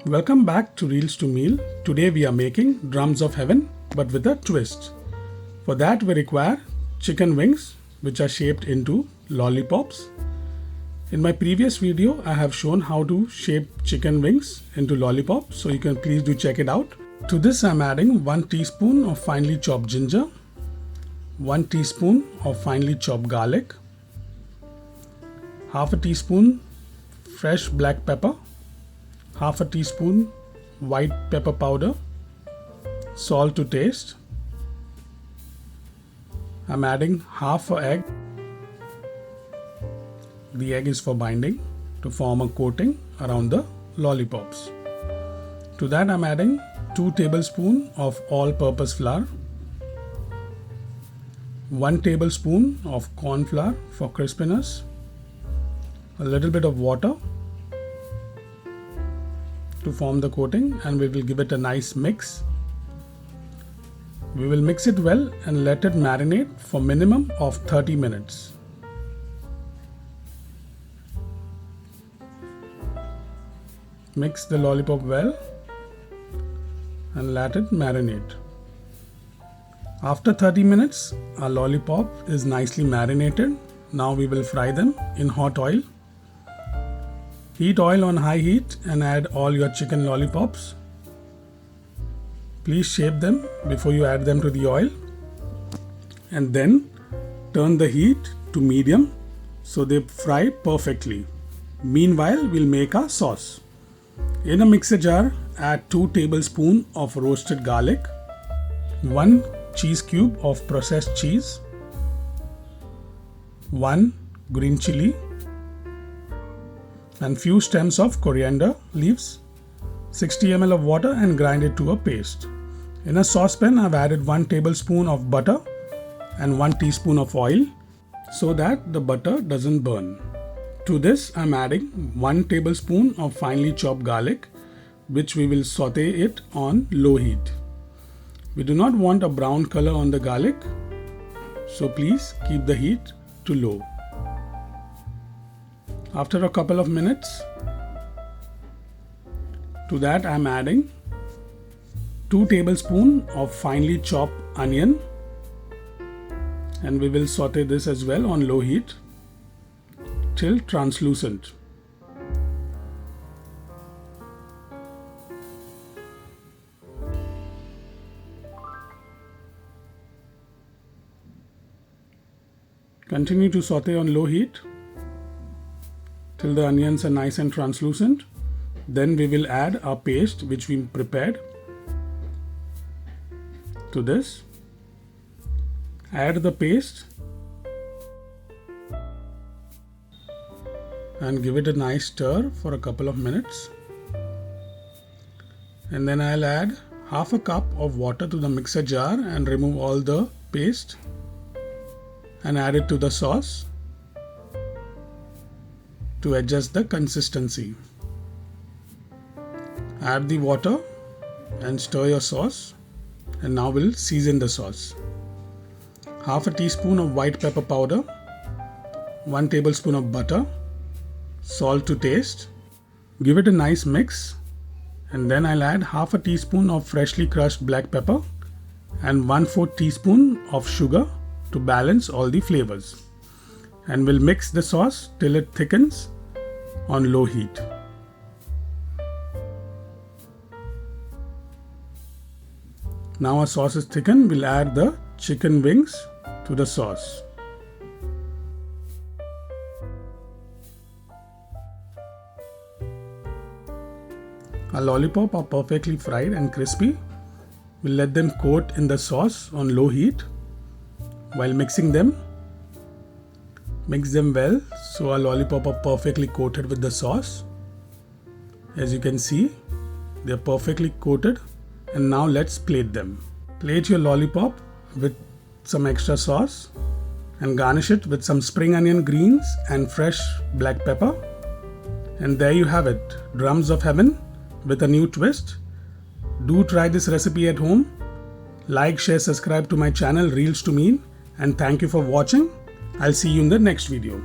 Welcome back to Reels to Meal. Today we are making drums of heaven but with a twist. For that we require chicken wings which are shaped into lollipops. In my previous video I have shown how to shape chicken wings into lollipops, so you can please do check it out. To this I am adding 1 teaspoon of finely chopped ginger, 1 teaspoon of finely chopped garlic, half a teaspoon fresh black pepper, half a teaspoon white pepper powder, salt to taste. I'm adding half an egg. The egg is for binding to form a coating around the lollipops. To that I'm adding 2 tablespoons of all-purpose flour, 1 tablespoon of corn flour for crispiness, a little bit of water to form the coating, and we will give it a nice mix. We will mix it well and let it marinate for minimum of 30 minutes. Mix the lollipop well and let it marinate. After 30 minutes, our lollipop is nicely marinated. Now we will fry them in hot oil. Heat oil on high heat and add all your chicken lollipops. Please shape them before you add them to the oil, and then turn the heat to medium so they fry perfectly. Meanwhile, we'll make our sauce. In a mixer jar, add 2 tablespoons of roasted garlic, 1 cheese cube of processed cheese, 1 green chili, and few stems of coriander leaves, 60 ml of water, and grind it to a paste. In a saucepan, I've added 1 tablespoon of butter and 1 teaspoon of oil so that the butter doesn't burn. To this, I'm adding 1 tablespoon of finely chopped garlic, which we will saute it on low heat. We do not want a brown color on the garlic, so please keep the heat to low. After a couple of minutes, to that I'm adding 2 tablespoons of finely chopped onion, and we will saute this as well on low heat till translucent. Continue to saute on low heat till the onions are nice and translucent. Then we will add our paste which we prepared. To this, add the paste and give it a nice stir for a couple of minutes. And then I'll add half a cup of water to the mixer jar and remove all the paste and add it to the sauce to adjust the consistency. Add the water and stir your sauce, and now we'll season the sauce. Half a teaspoon of white pepper powder, 1 tablespoon of butter, salt to taste. Give it a nice mix, and then I'll add half a teaspoon of freshly crushed black pepper and 1/4 teaspoon of sugar to balance all the flavors. And we'll mix the sauce till it thickens on low heat. Now our sauce is thickened, we'll add the chicken wings to the sauce. Our lollipop are perfectly fried and crispy. We'll let them coat in the sauce on low heat. While mixing them, mix them well so our lollipop are perfectly coated with the sauce. As you can see, they are perfectly coated, and now let's plate them. Plate your lollipop with some extra sauce and garnish it with some spring onion greens and fresh black pepper. And there you have it, drums of heaven with a new twist. Do try this recipe at home. Like, share, subscribe to my channel Reels to Meal, and thank you for watching. I'll see you in the next video.